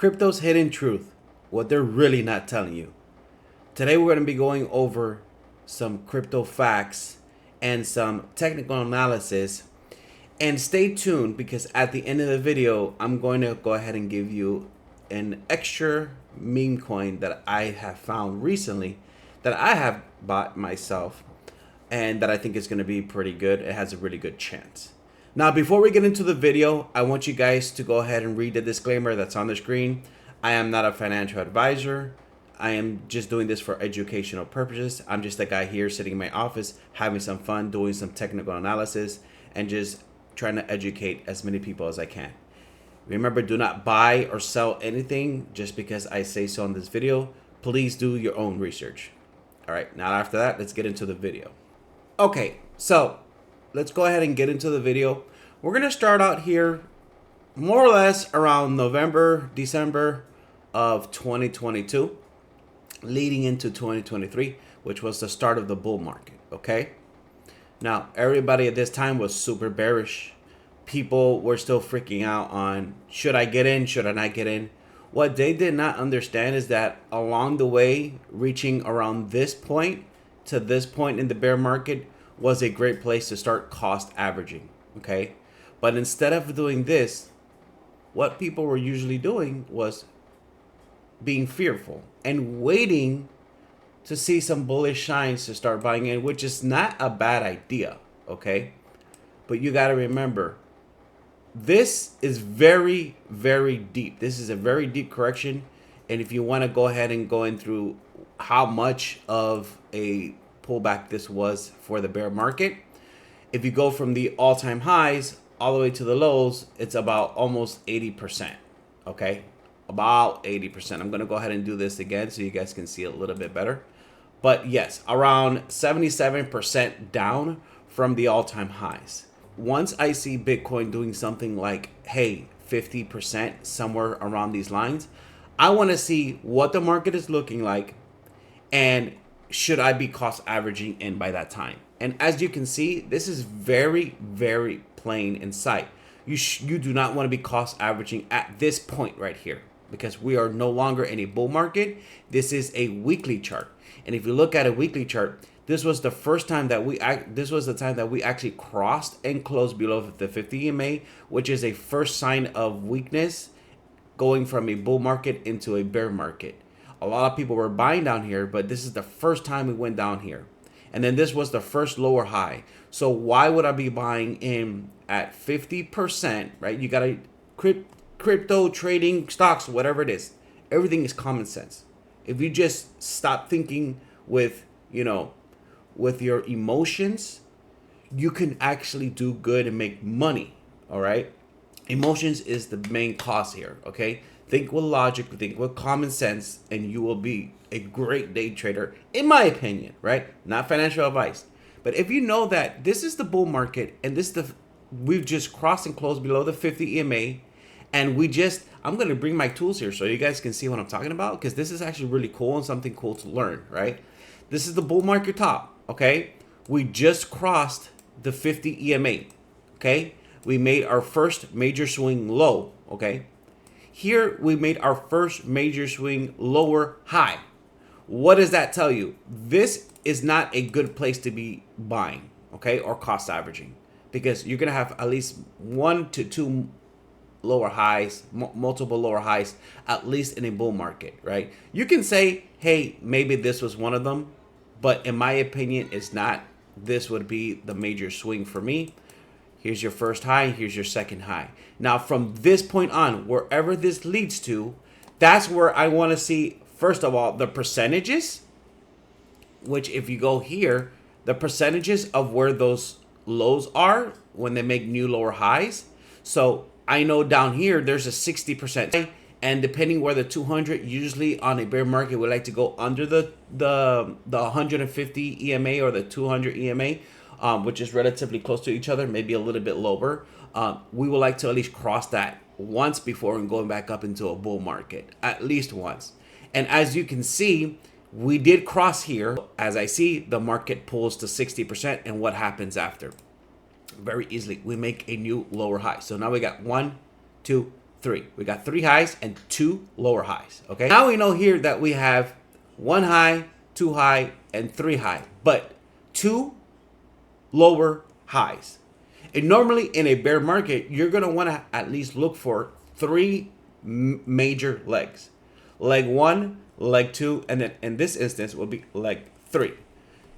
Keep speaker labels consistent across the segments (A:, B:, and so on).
A: Crypto's hidden truth, what they're really not telling you. Today we're going to be going over some crypto facts and some technical analysis. And stay tuned because at the end of the video, I'm going to go ahead and give you an extra meme coin that I have found recently that I have bought myself and that I think is going to be pretty good. It has a really good chance. Now, before we get into the video, I want you guys to go ahead and read the disclaimer that's on the screen. I am not a financial advisor. I am just doing this for educational purposes. I'm just a guy here sitting in my office, having some fun, doing some technical analysis, and just trying to educate as many people as I can. Remember, do not buy or sell anything just because I say so in this video. Please do your own research. All right, now after that, let's get into the video. Okay, so let's go ahead and get into the video. We're gonna start out here more or less around November, December of 2022, leading into 2023, which was the start of the bull market, okay? Now, everybody at this time was super bearish. People were still freaking out on, should I get in, should I not get in? What they did not understand is that along the way, reaching around this point to this point in the bear market was a great place to start cost averaging, okay? But instead of doing this, what people were usually doing was being fearful and waiting to see some bullish signs to start buying in, which is not a bad idea, okay? But you got to remember, this is very, very deep. This is a very deep correction. And if you want to go ahead and go in through how much of a pullback this was for the bear market, if you go from the all-time highs all the way to the lows, it's about almost 80%, okay? About 80%. I'm going to go ahead and do this again so you guys can see it a little bit better. But yes, around 77% down from the all-time highs. Once I see Bitcoin doing something like, hey, 50%, somewhere around these lines, I want to see what the market is looking like and should I be cost averaging in by that time. And as you can see, this is very, very plain in sight. You do not want to be cost averaging at this point right here because we are no longer in a bull market. This is a weekly chart. And if you look at a weekly chart, this was the first time that this was the time that we actually crossed and closed below the 50 EMA, which is a first sign of weakness going from a bull market into a bear market. A lot of people were buying down here, but this is the first time we went down here. And then this was the first lower high. So why would I be buying in at 50%, right? You got to crypto trading stocks, whatever it is. Everything is common sense. If you just stop thinking with, with your emotions, you can actually do good and make money, all right? Emotions is the main cause here, okay? Think with logic, think with common sense, and you will be a great day trader, in my opinion, right? Not financial advice. But if you know that this is the bull market and we've just crossed and closed below the 50 EMA, and I'm going to bring my tools here so you guys can see what I'm talking about, because this is actually really cool and something cool to learn, right? This is the bull market top, okay? We just crossed the 50 EMA, okay? We made our first major swing low, okay? Here, we made our first major swing lower high. What does that tell you? This is not a good place to be buying, okay, or cost averaging, because you're going to have at least 1 to 2 lower highs, multiple lower highs, at least in a bull market, right? You can say, hey, maybe this was one of them, but in my opinion, it's not. This would be the major swing for me. Here's your first high, here's your second high. Now, from this point on, wherever this leads to, that's where I want to see, first of all, the percentages, which if you go here, the percentages of where those lows are when they make new lower highs. So I know down here, there's a 60%. And depending where the 200, usually on a bear market, we like to go under the 150 EMA or the 200 EMA, which is relatively close to each other, maybe a little bit lower. We would like to at least cross that once before going back up into a bull market, at least once. And as you can see, we did cross here. As I see, the market pulls to 60%, and what happens after? Very easily, we make a new lower high. So now we got 1, 2, three. We got three highs and two lower highs. Okay. Now we know here that we have one high, two high, and three high, but two lower highs. And normally in a bear market, you're going to want to at least look for three major legs. Leg one, leg two, and then in this instance will be leg three.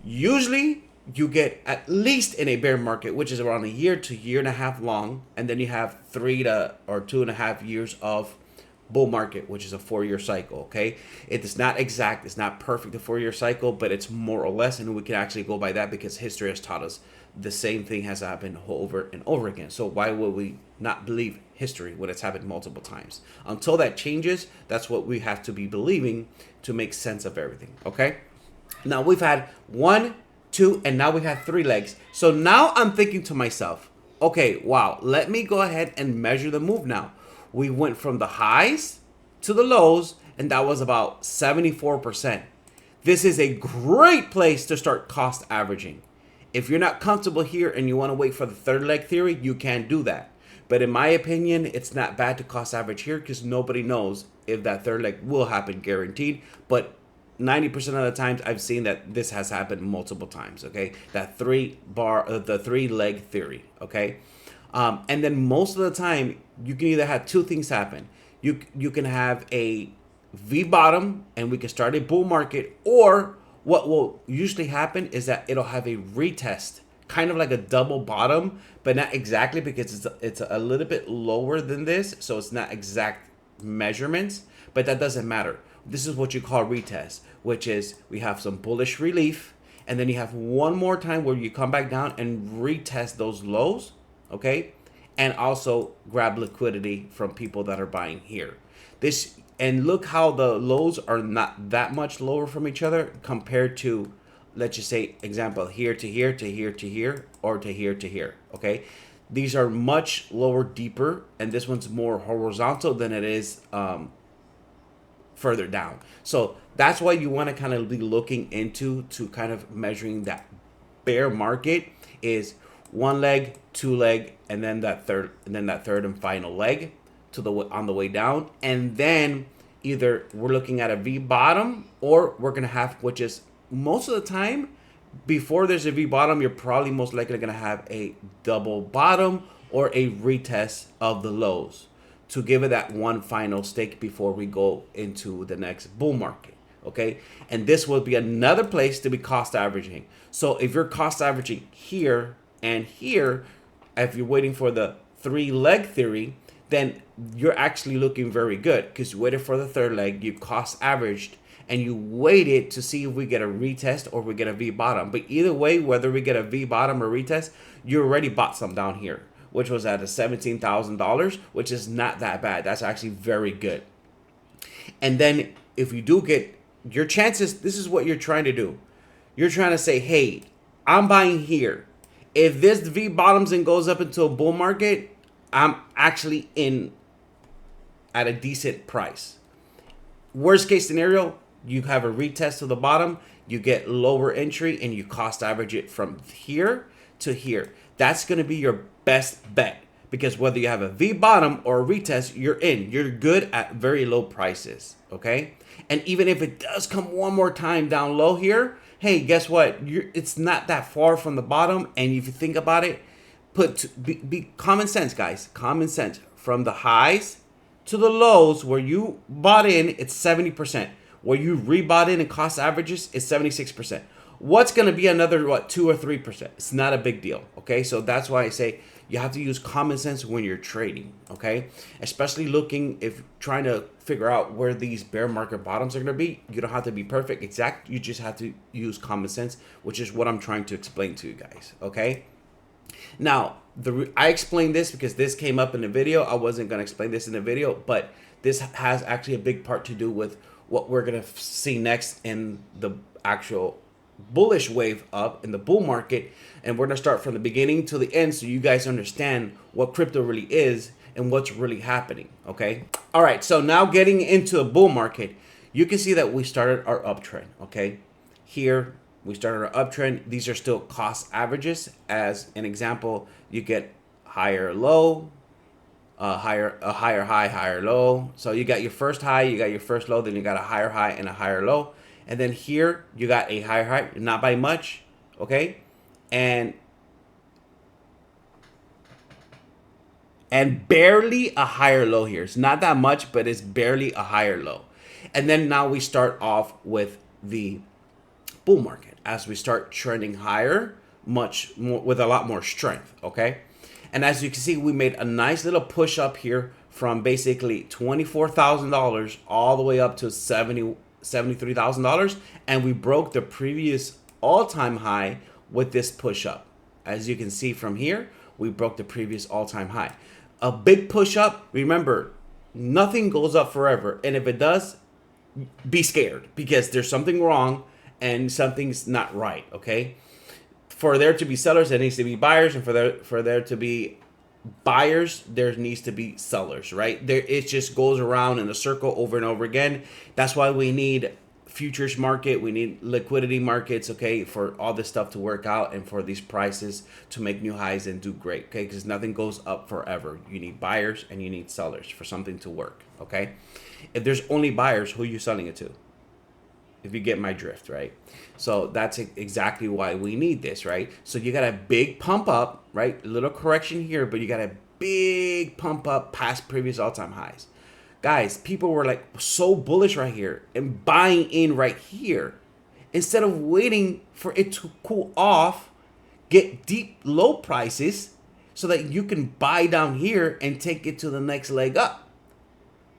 A: Usually you get at least in a bear market, which is around a year to year and a half long, and then you have 3 to or 2.5 years of bull market, which is a 4-year cycle. Okay, it is not exact, it's not perfect, a 4-year cycle, but it's more or less, and we can actually go by that because history has taught us the same thing has happened over and over again. So why would we not believe history when it's happened multiple times? Until that changes, that's what we have to be believing to make sense of everything. Okay, now we've had 1, 2, and now we have 3 legs. So now I'm thinking to myself, okay, wow, let me go ahead and measure the move now. We went from the highs to the lows, and that was about 74%. This is a great place to start cost averaging. If you're not comfortable here and you want to wait for the third leg theory, you can do that. But in my opinion, it's not bad to cost average here because nobody knows if that third leg will happen guaranteed. But 90% of the times I've seen that this has happened multiple times. Okay, that the 3 leg theory. Okay. And then most of the time, you can either have two things happen. You can have a V bottom, and we can start a bull market, or what will usually happen is that it'll have a retest, kind of like a double bottom, but not exactly because it's a little bit lower than this, so it's not exact measurements, but that doesn't matter. This is what you call retest, which is we have some bullish relief, and then you have one more time where you come back down and retest those lows. Okay, and also grab liquidity from people that are buying here. And look how the lows are not that much lower from each other compared to, let's just say, example, here to here to here to here, or to here to here. Okay, these are much lower, deeper, and this one's more horizontal than it is further down. So that's why you want to kind of be looking into to kind of measuring that bear market is 1 leg, 2 leg, and then that third and final leg on the way down. And then either we're looking at a V bottom, or we're gonna have, which is most of the time before there's a V bottom, you're probably most likely gonna have a double bottom or a retest of the lows to give it that one final stake before we go into the next bull market. Okay, and this will be another place to be cost averaging. So if you're cost averaging here and here, if you're waiting for the 3 leg theory, then you're actually looking very good because you waited for the third leg, you cost averaged, and you waited to see if we get a retest or we get a V bottom. But either way, whether we get a V bottom or retest, you already bought some down here, which was at a $17,000, which is not that bad. That's actually very good. And then if you do get your chances, this is what you're trying to do. You're trying to say, hey, I'm buying here. If this V bottoms and goes up into a bull market, I'm actually in at a decent price. Worst case scenario, you have a retest to the bottom, you get lower entry, and you cost average it from here to here. That's going to be your best bet because whether you have a V bottom or a retest, you're in. You're good at very low prices, okay? And even if it does come one more time down low here, hey, guess what? It's not that far from the bottom. And if you think about it, be common sense, guys. Common sense. From the highs to the lows where you bought in, it's 70%. Where you rebought in and cost averages, it's 76%. What's going to be another, 2 or 3%? It's not a big deal, okay? So that's why I say you have to use common sense when you're trading, okay? Especially if trying to figure out where these bear market bottoms are going to be. You don't have to be perfect, exact. You just have to use common sense, which is what I'm trying to explain to you guys, okay? Now, I explained this because this came up in the video. I wasn't going to explain this in the video, but this has actually a big part to do with what we're going to see next in the actual bullish wave up in the bull market. And we're going to start from the beginning to the end so you guys understand what crypto really is and what's really happening, okay? All right, so now getting into a bull market, you can see that we started our uptrend, okay? Here, we started our uptrend. These are still cost averages. As an example, you get higher low, a higher high, higher low. So you got your first high, you got your first low, then you got a higher high and a higher low. And then here you got a higher high, not by much, okay? And barely a higher low here. It's not that much, but it's barely a higher low. And then now we start off with the bull market as we start trending higher, much more with a lot more strength, okay? And as you can see, we made a nice little push up here from basically $24,000 all the way up to $73,000, and we broke the previous all-time high with this push up. As you can see from here, we broke the previous all-time high. A big push up, remember, nothing goes up forever, and if it does, be scared because there's something wrong and something's not right, okay? For there to be sellers, there needs to be buyers, and for there to be buyers, there needs to be sellers, right? There, it just goes around in a circle over and over again. That's why we need futures market, we need liquidity markets, okay, for all this stuff to work out and for these prices to make new highs and do great, okay? Because nothing goes up forever. You need buyers and you need sellers for something to work, okay? If there's only buyers, who are you selling it to? If you get my drift, right? So that's exactly why we need this, right? So you got a big pump up, right? A little correction here, but you got a big pump up past previous all-time highs. Guys, people were like so bullish right here and buying in right here instead of waiting for it to cool off, get deep low prices so that you can buy down here and take it to the next leg up.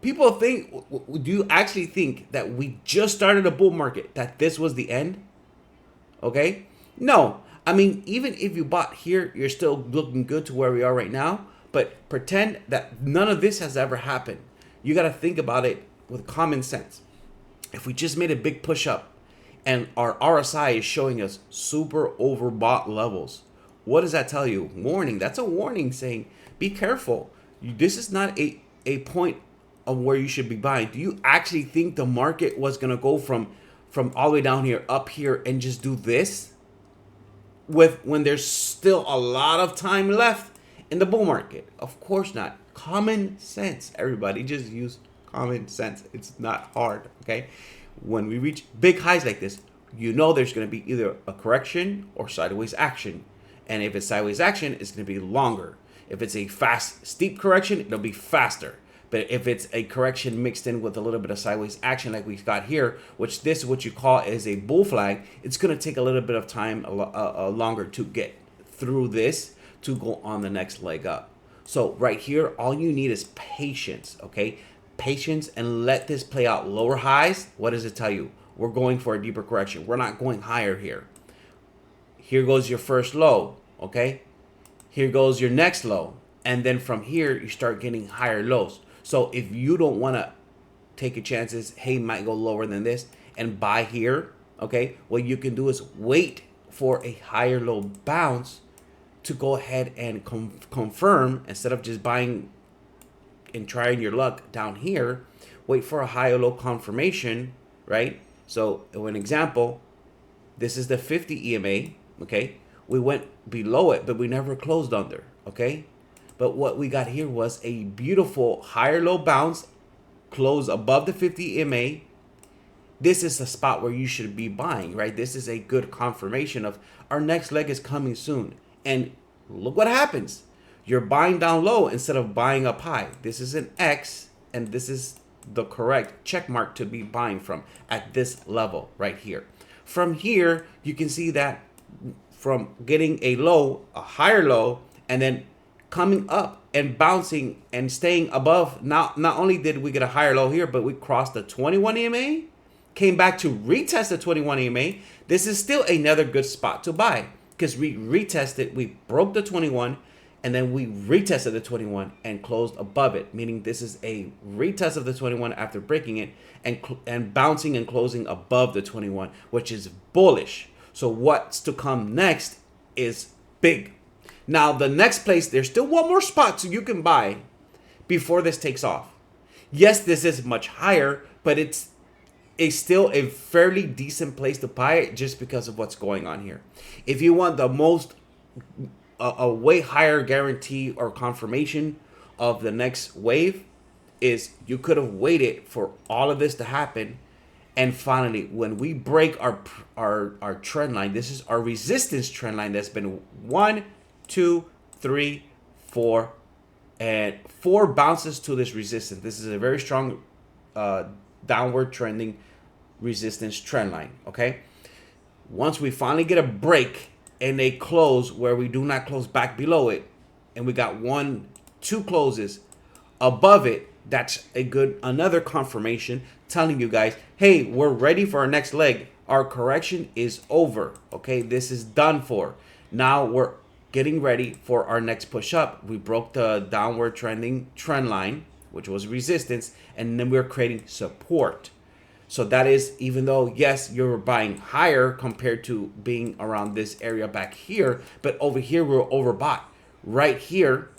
A: People think, do you actually think that we just started a bull market, that this was the end? Okay? No. I mean, even if you bought here, you're still looking good to where we are right now, but pretend that none of this has ever happened. You got to think about it with common sense. If we just made a big push up and our RSI is showing us super overbought levels, what does that tell you? Warning. That's a warning saying, be careful. This is not a point of where you should be buying. Do you actually think the market was going to go from all the way down here up here and just do this when there's still a lot of time left in the bull market? Of course not. Common sense, everybody, just use common sense. It's not hard, okay? When we reach big highs like this, you know there's going to be either a correction or sideways action. And if it's sideways action, it's going to be longer. If it's a fast, steep correction, it'll be faster. But if it's a correction mixed in with a little bit of sideways action like we've got here, which this is what you call is a bull flag, it's going to take a little bit of time longer to get through this to go on the next leg up. So right here, all you need is patience, okay? Patience, and let this play out. Lower highs, what does it tell you? We're going for a deeper correction. We're not going higher here. Here goes your first low, okay? Here goes your next low. And then from here, you start getting higher lows. So if you don't want to take your chances, hey, might go lower than this and buy here, okay? What you can do is wait for a higher low bounce to go ahead and confirm instead of just buying and trying your luck down here. Wait for a high or low confirmation, right? So an example, this is the 50 EMA, okay? We went below it, but we never closed under, okay? But what we got here was a beautiful higher low bounce, close above the 50 EMA. This is a spot where you should be buying, right? This is a good confirmation of our next leg is coming soon. And look what happens. You're buying down low instead of buying up high. This is an X, and this is the correct check mark to be buying from at this level right here. From here, you can see that from getting a low, a higher low, and then coming up and bouncing and staying above. Not only did we get a higher low here, but we crossed the 21 EMA, came back to retest the 21 EMA. This is still another good spot to buy because we retested, we broke the 21, and then we retested the 21 and closed above it, meaning this is a retest of the 21 after breaking it and bouncing and closing above the 21, which is bullish. So what's to come next is big. Now, the next place, there's still one more spot so you can buy before this takes off. Yes, this is much higher, but it's still a fairly decent place to buy it just because of what's going on here. If you want the most, a way higher guarantee or confirmation of the next wave is you could have waited for all of this to happen, and finally when we break our trend line, this is our resistance trend line that's been 1, 2, 3, 4, and 4 bounces to this resistance. This is a very strong downward trending resistance trend line. Okay, once we finally get a break and a close where we do not close back below it, and we got 1, 2 closes above it, that's a good another confirmation telling you guys, hey, we're ready for our next leg. Our correction is over. Okay, this is done for. Now we're getting ready for our next push up. We broke the downward trending trend line, which was resistance, and then we're creating support. So that is, even though, yes, you're buying higher compared to being around this area back here, but over here we're overbought. Right here,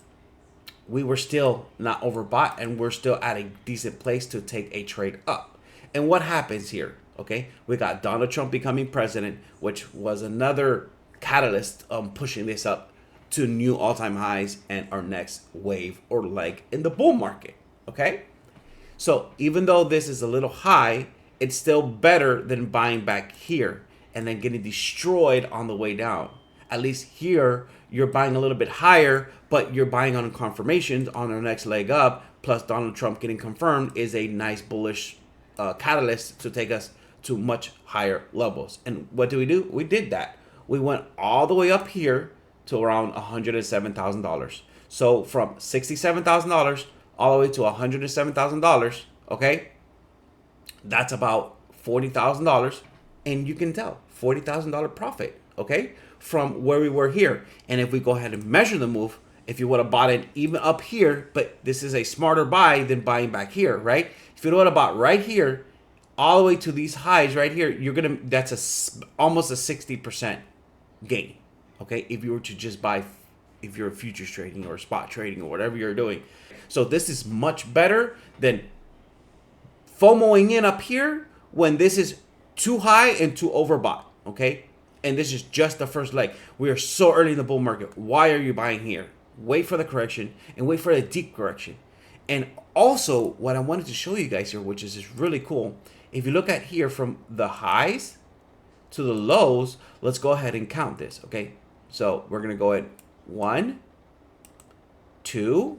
A: we were still not overbought, and we're still at a decent place to take a trade up. And what happens here? Okay, we got Donald Trump becoming president, which was another catalyst pushing this up to new all-time highs and our next wave or leg in the bull market. Okay, so even though this is a little high, it's still better than buying back here and then getting destroyed on the way down. At least here, you're buying a little bit higher, but you're buying on confirmations on our next leg up. Plus, Donald Trump getting confirmed is a nice bullish catalyst to take us to much higher levels. And what do? We did that. We went all the way up here to around $107,000. So from $67,000 all the way to $107,000, okay? That's about $40,000. And you can tell, $40,000 profit, okay? From where we were here. And if we go ahead and measure the move, if you would have bought it even up here, but this is a smarter buy than buying back here, right? If you would have bought right here, all the way to these highs right here, that's almost a 60% gain, okay? If you were to just buy, if you're futures trading or spot trading or whatever you're doing. So this is much better than FOMOing in up here when this is too high and too overbought, okay? And this is just the first leg. We are so early in the bull market. Why are you buying here? Wait for the correction and wait for the deep correction. And also, what I wanted to show you guys here, which is just really cool, if you look at here from the highs to the lows, let's go ahead and count this, okay? So we're going to go at 1, 2,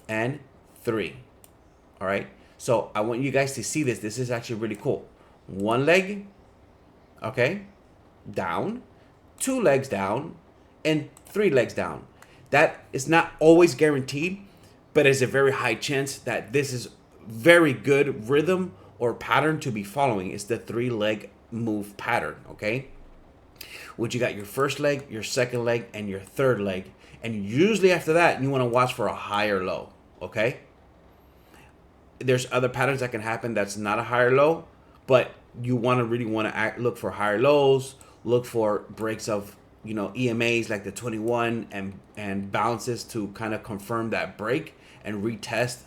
A: and 3, all right? So I want you guys to see this. This is actually really cool. 1 leg, okay, down, 2 legs down, and 3 legs down. That is not always guaranteed, but it's a very high chance that this is very good rhythm or pattern to be following. It's the 3-leg move pattern, okay? Which you got your first leg, your second leg, and your third leg. And usually after that, you want to watch for a higher low, okay? There's other patterns that can happen that's not a higher low, but you really want to look for higher lows, look for breaks of, you know, EMAs like the 21 and bounces to kind of confirm that break and retest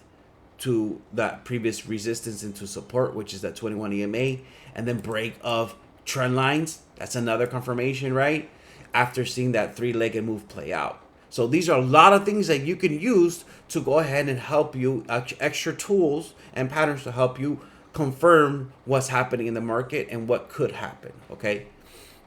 A: to that previous resistance into support, which is that 21 EMA, and then break of trend lines. That's another confirmation, right? After seeing that 3-legged move play out. So these are a lot of things that you can use to go ahead and help you, extra tools and patterns to help you confirm what's happening in the market and what could happen, okay?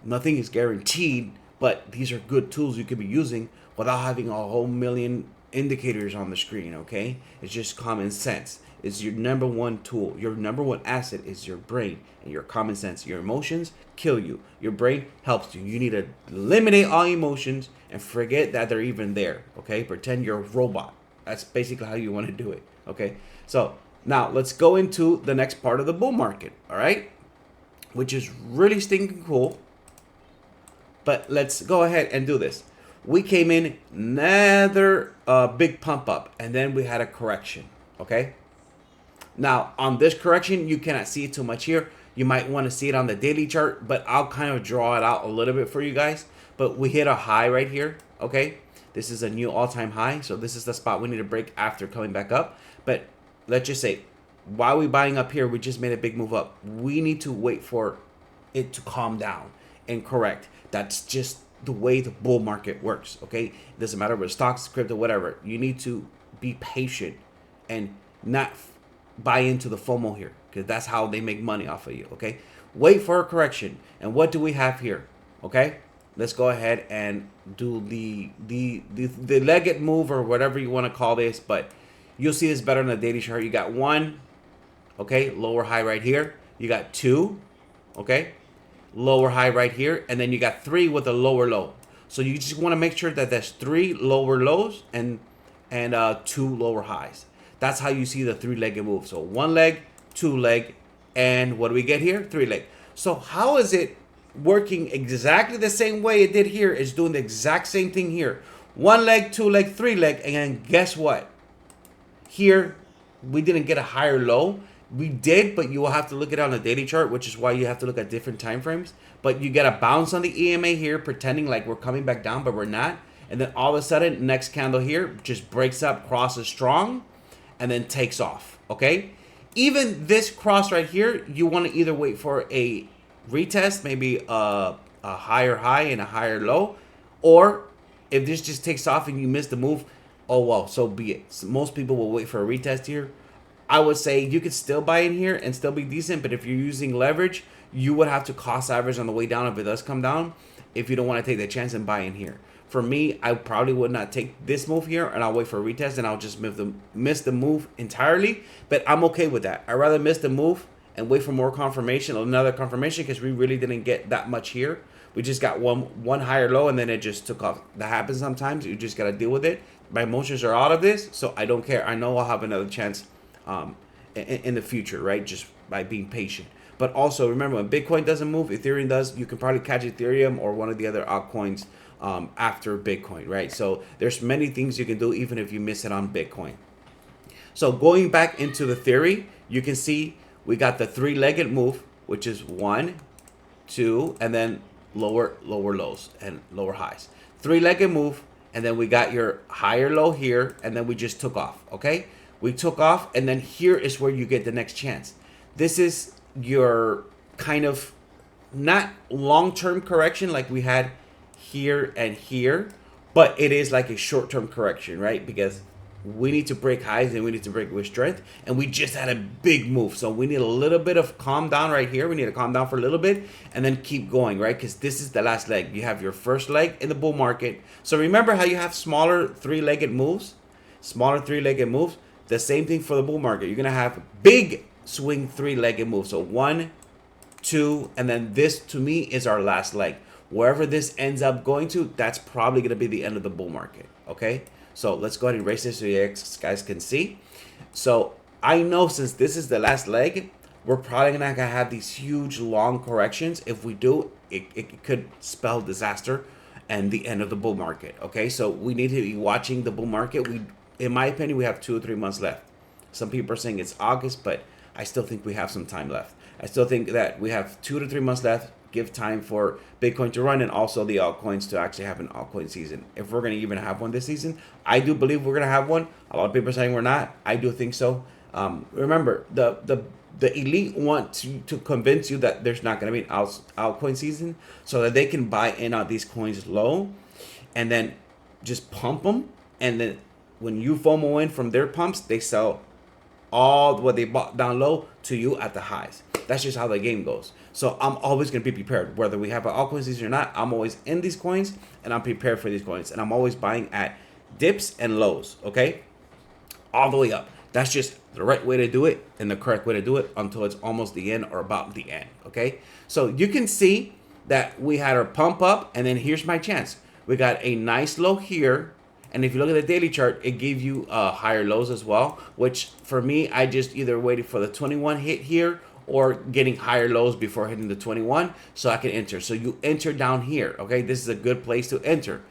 A: Nothing is guaranteed, but these are good tools you could be using without having a whole million indicators on the screen, okay? It's just common sense. It's your number one tool. Your number one asset is your brain and your common sense. Your emotions kill you. Your brain helps you. You need to eliminate all emotions and forget that they're even there, okay? Pretend you're a robot. That's basically how you want to do it, okay? So now let's go into the next part of the bull market, all right? Which is really stinking cool. But let's go ahead and do this. We came in another big pump up, and then we had a correction, okay? Now, on this correction, you cannot see it too much here. You might want to see it on the daily chart, but I'll kind of draw it out a little bit for you guys. But we hit a high right here, okay? This is a new all-time high, so this is the spot we need to break after coming back up. But let's just say, while we're buying up here, we just made a big move up. We need to wait for it to calm down and correct. That's just the way the bull market works. Okay, it doesn't matter whether stocks, crypto, whatever. You need to be patient and not buy into the FOMO here, because that's how they make money off of you. Okay, wait for a correction. And what do we have here? Okay, let's go ahead and do the legged move, or whatever you want to call this, but you'll see this better in the daily chart. You got one, okay, lower high right here. You got two, okay, lower high right here, and then you got three with a lower low. So you just want to make sure that there's three lower lows and two lower highs. That's how you see the three-legged move. So one leg, two leg, and what do we get here? Three leg. So how is it working exactly the same way it did here? It's doing the exact same thing here. One leg, two leg, three leg, and then guess what? Here, we didn't get a higher low. We did, but you will have to look at it on a daily chart, which is why you have to look at different time frames. But you get a bounce on the EMA here, pretending like we're coming back down, but we're not. And then all of a sudden, next candle here just breaks up, crosses strong, and then takes off, okay? Even this cross right here, you want to either wait for a retest, maybe a higher high and a higher low, or if this just takes off and you miss the move, oh well, so be it. So most people will wait for a retest here. I would say you could still buy in here and still be decent, but if you're using leverage, you would have to cost average on the way down if it does come down, if you don't want to take the chance and buy in here. For me, I probably would not take this move here, and I'll wait for a retest, and I'll just miss the move entirely. But I'm okay with that. I'd rather miss the move and wait for more confirmation, another confirmation, because we really didn't get that much here. We just got one higher low, and then it just took off. That happens sometimes. You just got to deal with it. My emotions are out of this, so I don't care. I know I'll have another chance in the future, right? Just by being patient. But also, remember, when Bitcoin doesn't move, Ethereum does. You can probably catch Ethereum or one of the other altcoins after Bitcoin, right? So there's many things you can do even if you miss it on Bitcoin. So going back into the theory, you can see we got the three-legged move, which is 1, 2, and then lower lows and lower highs. Three-legged move, and then we got your higher low here, and then we just took off, okay? We took off, and then here is where you get the next chance. This is your kind of not long-term correction like we had here and here, but it is like a short-term correction, right? Because we need to break highs and we need to break with strength, and we just had a big move, so we need a little bit of calm down right here. We need to calm down for a little bit and then keep going, right? Because this is the last leg. You have your first leg in the bull market. So remember how you have smaller three-legged moves, the same thing for the bull market. You're gonna have big swing three-legged moves. So 1, 2, and then this to me is our last leg. Wherever this ends up going to, that's probably going to be the end of the bull market, okay? So let's go ahead and erase this so you guys can see. So I know since this is the last leg, we're probably not going to have these huge long corrections. If we do, it could spell disaster and the end of the bull market, okay? So we need to be watching the bull market. In my opinion, we have 2 or 3 months left. Some people are saying it's August, but I still think we have some time left. I still think that we have 2 to 3 months left. Give time for Bitcoin to run and also the altcoins to actually have an altcoin season. If we're going to even have one this season, I do believe we're going to have one. A lot of people are saying we're not. I do think so. Remember, the elite want to convince you that there's not going to be an altcoin season so that they can buy in on these coins low and then just pump them. And then when you FOMO in from their pumps, they sell all what they bought down low to you at the highs. That's just how the game goes. So I'm always going to be prepared. Whether we have an altcoin season or not, I'm always in these coins and I'm prepared for these coins. And I'm always buying at dips and lows, okay? All the way up. That's just the right way to do it and the correct way to do it until it's almost the end or about the end, okay? So you can see that we had our pump up, and then here's my chance. We got a nice low here. And if you look at the daily chart, it gave you higher lows as well, which for me, I just either waited for the 21 hit here or getting higher lows before hitting the 21 so I can enter. So you enter down here, okay? This is a good place to enter.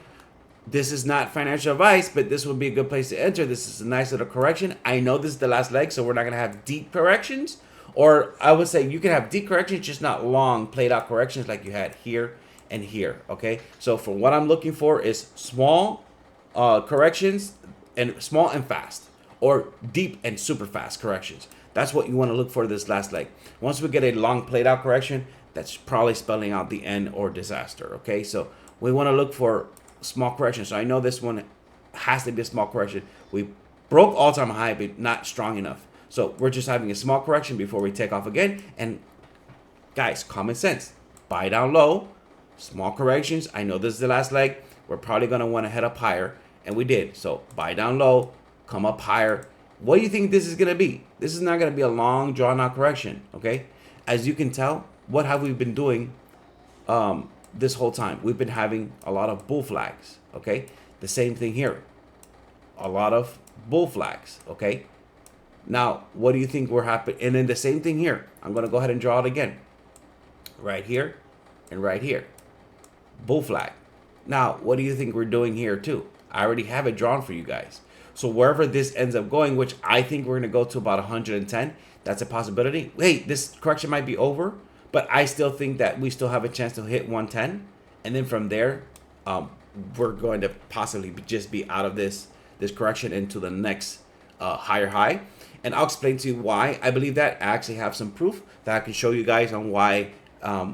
A: This is not financial advice, but this would be a good place to enter. This is a nice little correction. I know this is the last leg, so we're not going to have deep corrections. Or I would say you can have deep corrections, just not long played out corrections like you had here and here, okay? So for what I'm looking for is small corrections, and small and fast, or deep and super fast corrections. That's what you want to look for this last leg. Once we get a long played out correction, that's probably spelling out the end or disaster, okay? So We want to look for small corrections. So I know this one has to be a small correction. We broke all-time high, but not strong enough. So we're just having a small correction before we take off again. And guys, common sense. Buy down low, small corrections. I know this is the last leg. We're probably going to want to head up higher. And we did. So buy down low, come up higher. What do you think this is going to be? This is not going to be a long, drawn-out correction, okay? As you can tell, what have we been doing this whole time? We've been having a lot of bull flags, okay? The same thing here. A lot of bull flags, okay? Now, what do you think we're happening? And then the same thing here. I'm going to go ahead and draw it again. Right here and right here. Bull flag. Now, what do you think we're doing here too? I already have it drawn for you guys. So wherever this ends up going, which I think we're going to go to about 110, that's a possibility. Hey, this correction might be over, but I still think that we still have a chance to hit 110. And then from there, we're going to possibly just be out of this correction into the next higher high. And I'll explain to you why I believe that. I actually have some proof that I can show you guys on why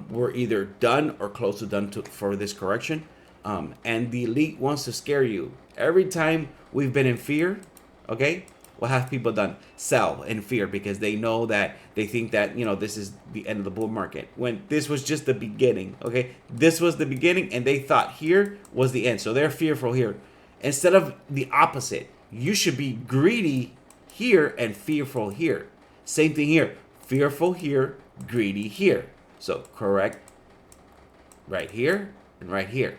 A: we're either done or close to done for this correction. And the elite wants to scare you. Every time we've been in fear, okay, what have people done? Sell in fear because they know that they think that, you know, this is the end of the bull market. When this was just the beginning, okay? This was the beginning and they thought here was the end. So they're fearful here. Instead of the opposite, you should be greedy here and fearful here. Same thing here. Fearful here, greedy here. So correct right here and right here.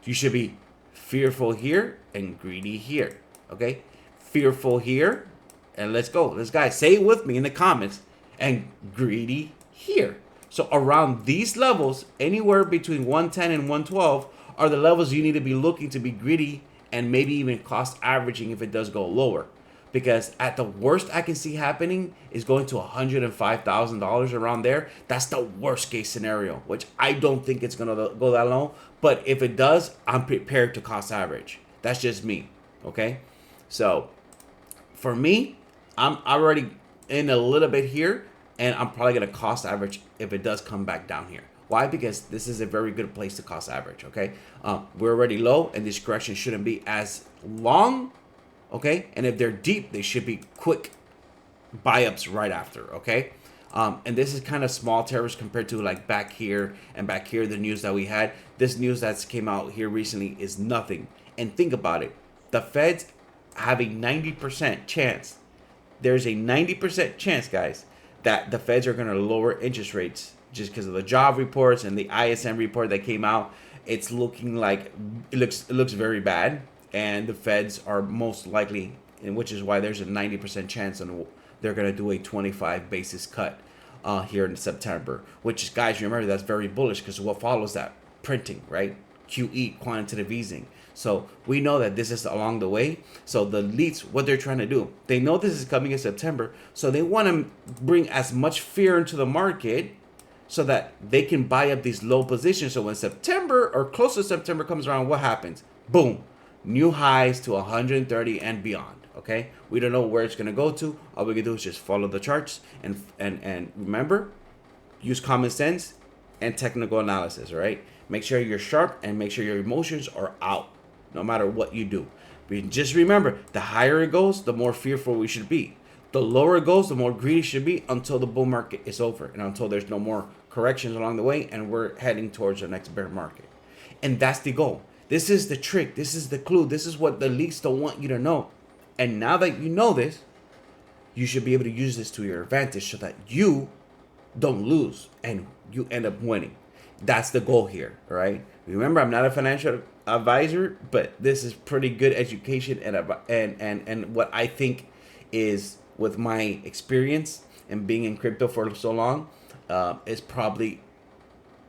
A: You should be fearful here and greedy here. Okay? Fearful here. And let's go. Let's guys say it with me in the comments. And greedy here. So around these levels, anywhere between 110 and 112 are the levels you need to be looking to be greedy and maybe even cost averaging if it does go lower. Because at the worst I can see happening is going to $105,000 around there. That's the worst case scenario, which I don't think it's going to go that low. But if it does, I'm prepared to cost average. That's just me, okay? So for me, I'm already in a little bit here, and I'm probably going to cost average if it does come back down here. Why? Because this is a very good place to cost average, okay? We're already low, and this correction shouldn't be as long. Okay, and if they're deep, they should be quick buy-ups right after, okay? And this is kind of small terrors compared to like back here and back here, the news that we had. This news that's came out here recently is nothing. And think about it. The Feds have a 90% chance. There's a 90% chance, guys, that the Feds are going to lower interest rates just because of the job reports and the ISM report that came out. It's looking like it looks very bad. And the Feds are most likely, and which is why there's a 90% chance on they're going to do a 25 basis cut here in September. Which, guys, remember, that's very bullish because what follows that? Printing, right? QE, quantitative easing. So we know that this is along the way. So the elites, what they're trying to do, they know this is coming in September. So they want to bring as much fear into the market so that they can buy up these low positions. So when September or close to September comes around, what happens? Boom. New highs to 130 and beyond. Okay, we don't know where it's gonna go to. All we can do is just follow the charts and remember, use common sense and technical analysis. All right, make sure you're sharp and make sure your emotions are out, no matter what you do. Just remember, the higher it goes, the more fearful we should be. The lower it goes, the more greedy it should be until the bull market is over and until there's no more corrections along the way and we're heading towards the next bear market. And that's the goal. This is the trick. This is the clue. This is what the leaks don't want you to know. And now that you know this, you should be able to use this to your advantage so that you don't lose and you end up winning. That's the goal here, all right? Remember, I'm not a financial advisor, but this is pretty good education and what I think is, with my experience and being in crypto for so long, is probably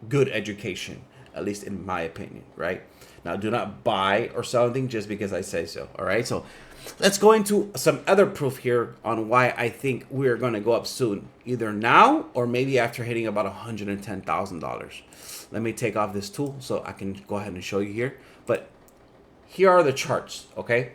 A: good education, at least in my opinion, right? Now, do not buy or sell anything just because I say so, all right? So let's go into some other proof here on why I think we're going to go up soon, either now or maybe after hitting about $110,000. Let me take off this tool so I can go ahead and show you here. But here are the charts, okay?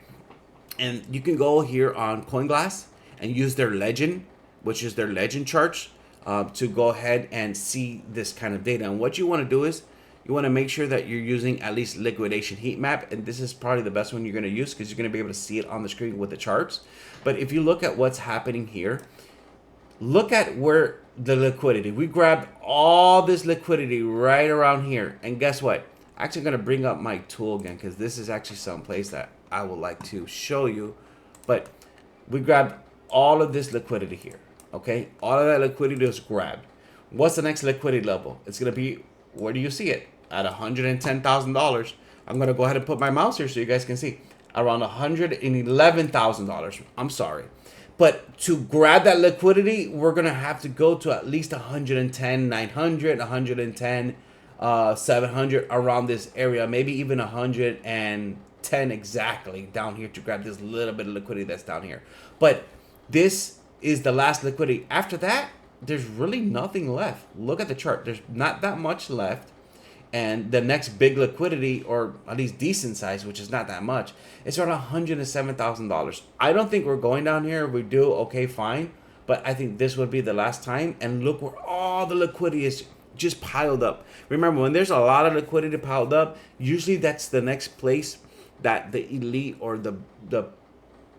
A: And you can go here on CoinGlass and use their legend, which is their legend charts, to go ahead and see this kind of data. And what you want to do is you want to make sure that you're using at least liquidation heat map, and this is probably the best one you're going to use because you're going to be able to see it on the screen with the charts. But if you look at what's happening here, look at where the liquidity, we grabbed all this liquidity right around here, and guess what? I'm actually going to bring up my tool again because this is actually someplace that I would like to show you. But we grabbed all of this liquidity here. Okay, all of that liquidity was grabbed. What's the next liquidity level? It's gonna be, where do you see it? At $110,000. I'm gonna go ahead and put my mouse here so you guys can see. Around $111,000. I'm sorry, but to grab that liquidity, we're gonna have to go to at least 110,900, 110, 700 around this area, maybe even 110 exactly down here to grab this little bit of liquidity that's down here. But this is the last liquidity. After that, there's really nothing left. Look at the chart. There's not that much left. And the next big liquidity, or at least decent size, which is not that much, it's around $107,000. I don't think we're going down here. If we do, okay, fine. But I think this would be the last time. And look where all the liquidity is just piled up. Remember, when there's a lot of liquidity piled up, usually that's the next place that the elite or the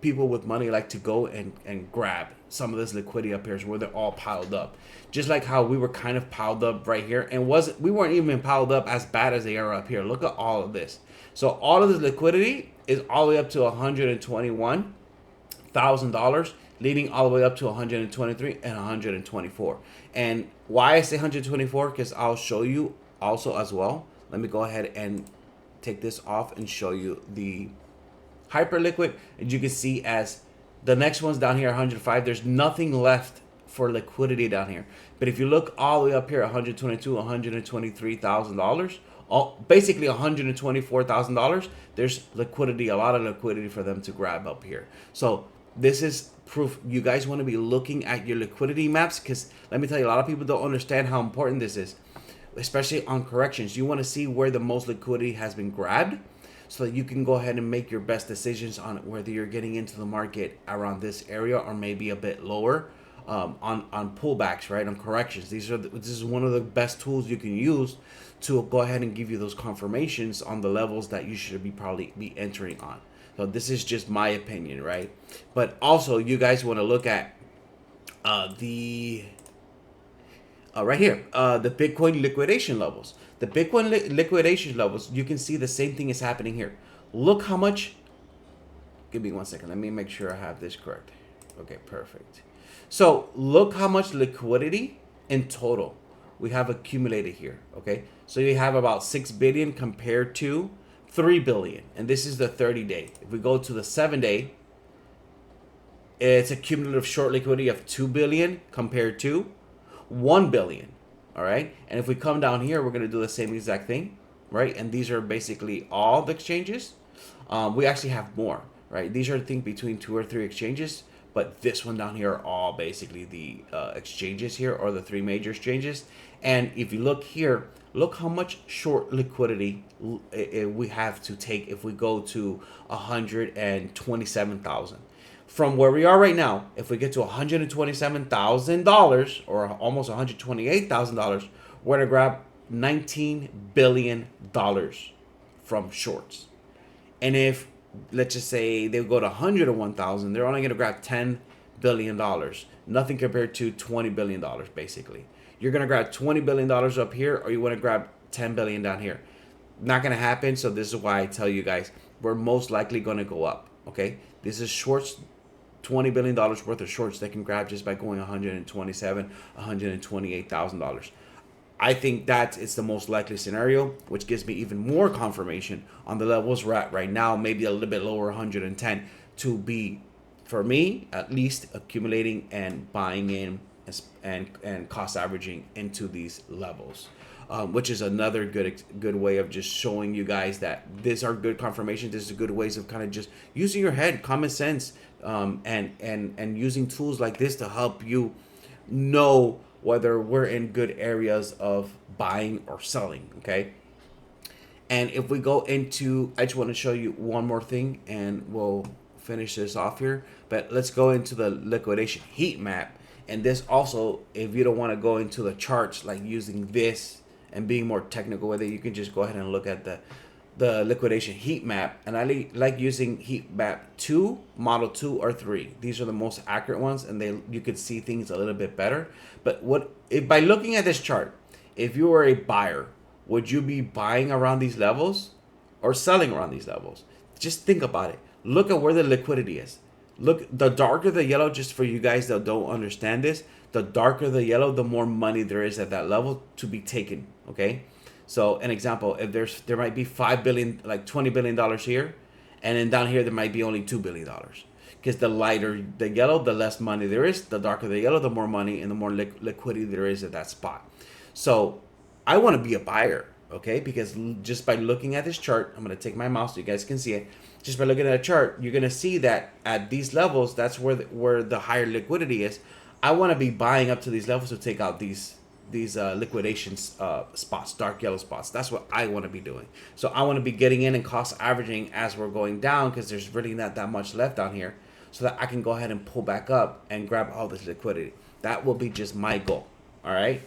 A: people with money like to go and grab some of this liquidity up here, is where they're all piled up. Just like how we were kind of piled up right here, and we weren't even piled up as bad as they are up here. Look at all of this. So all of this liquidity is all the way up to $121,000, leading all the way up to 123 and 124. And why I say 124, because I'll show you also as well. Let me go ahead and take this off and show you the Hyperliquid. And you can see as the next one's down here, 105, there's nothing left for liquidity down here. But if you look all the way up here, 122, $123,000, basically $124,000, there's liquidity, a lot of liquidity for them to grab up here. So this is proof you guys want to be looking at your liquidity maps, because let me tell you, a lot of people don't understand how important this is, especially on corrections. You want to see where the most liquidity has been grabbed, so that you can go ahead and make your best decisions on whether you're getting into the market around this area or maybe a bit lower, on pullbacks, right? On corrections. This is one of the best tools you can use to go ahead and give you those confirmations on the levels that you should probably be entering on. So this is just my opinion, right? But also you guys want to look at the right here, the Bitcoin liquidation levels. The Bitcoin liquidation levels, you can see the same thing is happening here. Look how much. Give me 1 second. Let me make sure I have this correct. Okay, perfect. So look how much liquidity in total we have accumulated here. Okay, so you have about 6 billion compared to 3 billion, and this is the 30-day. If we go to the 7-day, it's a cumulative short liquidity of 2 billion compared to 1 billion. All right, and if we come down here, we're going to do the same exact thing, right? And these are basically all the exchanges. We actually have more, right? These are, I think, between 2 or 3 exchanges, but this one down here are all basically the exchanges here, or the 3 major exchanges. And if you look here, look how much short liquidity we have to take if we go to 127,000. From where we are right now, if we get to $127,000 or almost $128,000, we're gonna grab $19 billion from shorts. And if, let's just say they go to 101,000, they're only gonna grab $10 billion. Nothing compared to $20 billion, basically. You're gonna grab $20 billion up here, or you wanna grab $10 billion down here. Not gonna happen, so this is why I tell you guys, we're most likely gonna go up, okay? This is shorts, $20 billion worth of shorts they can grab just by going $128,000. I think that it's the most likely scenario, which gives me even more confirmation on the levels we're at right now, maybe a little bit lower, 110, to be, for me, at least accumulating and buying in and cost averaging into these levels. Which is another good way of just showing you guys that these are good confirmations. This is good ways of kind of just using your head, common sense, and using tools like this to help you know whether we're in good areas of buying or selling. Okay. And if we go into, I just want to show you one more thing, and we'll finish this off here. But let's go into the liquidation heat map. And this also, if you don't want to go into the charts, like using this and being more technical with it, you can just go ahead and look at the liquidation heat map. And I like using heat map 2, model 2 or 3. These are the most accurate ones, and you could see things a little bit better. But if by looking at this chart, if you were a buyer, would you be buying around these levels or selling around these levels? Just think about it. Look at where the liquidity is. Look, the darker the yellow, just for you guys that don't understand this, the darker the yellow, the more money there is at that level to be taken. Okay, so an example, if there might be 5 billion, like $20 billion here, and then down here there might be only $2 billion, because the lighter the yellow, the less money there is. The darker the yellow, the more money and the more liquidity there is at that spot. So I want to be a buyer, okay? Because just by looking at this chart, I'm going to take my mouse so you guys can see it. Just by looking at a chart, you're going to see that at these levels, that's where the higher liquidity is. I want to be buying up to these levels to take out these liquidation spots, dark yellow spots. That's what I want to be doing. So I want to be getting in and cost averaging as we're going down, because there's really not that much left down here, so that I can go ahead and pull back up and grab all this liquidity. That will be just my goal. All right.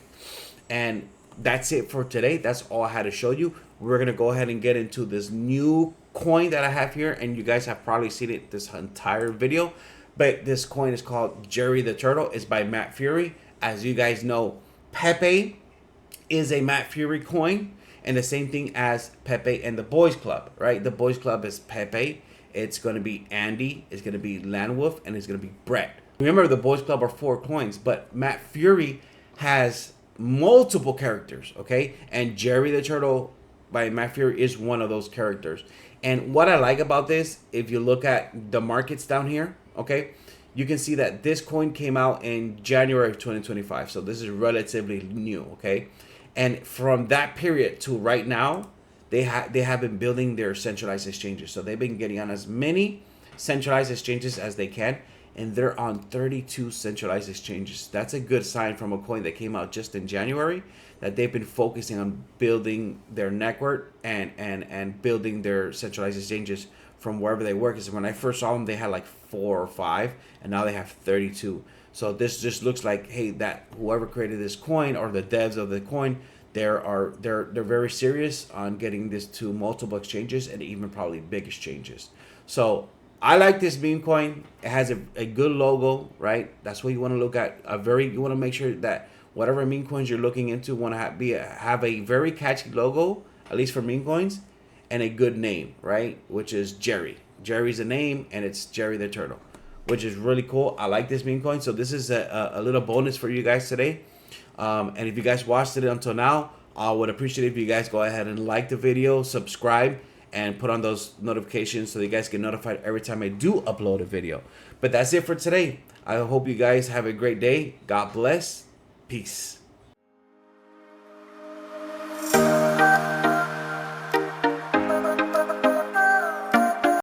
A: And that's it for today. That's all I had to show you. We're going to go ahead and get into this new coin that I have here, and you guys have probably seen it this entire video, but this coin is called Jerry the Turtle. It's by Matt Fury. As you guys know, Pepe is a Matt Fury coin, and the same thing as Pepe and the Boys Club, right? The Boys Club is Pepe. It's going to be Andy. It's going to be Landwolf, and it's going to be Brett. Remember, the Boys Club are 4 coins, but Matt Fury has multiple characters, okay? And Jerry the Turtle by Matt Fury is one of those characters. And what I like about this, if you look at the markets down here, okay, you can see that this coin came out in January of 2025. So this is relatively new, okay? And from that period to right now, they have been building their centralized exchanges. So they've been getting on as many centralized exchanges as they can, and they're on 32 centralized exchanges. That's a good sign from a coin that came out just in January, that they've been focusing on building their network and building their centralized exchanges from wherever they work. Because when I first saw them, they had like 4 or 5, and now they have 32. So this just looks like, hey, that whoever created this coin or the devs of the coin, they're very serious on getting this to multiple exchanges and even probably big exchanges. So I like this meme coin. It has a good logo, right? That's what you want to look at. You want to make sure that whatever meme coins you're looking into want to have a very catchy logo, at least for meme coins, and a good name, right? Which is Jerry. Jerry's a name, and it's Jerry the Turtle, which is really cool. I like this meme coin. So this is a little bonus for you guys today. And if you guys watched it until now, I would appreciate it if you guys go ahead and like the video, subscribe, and put on those notifications so that you guys get notified every time I do upload a video. But that's it for today. I hope you guys have a great day. God bless. Peace.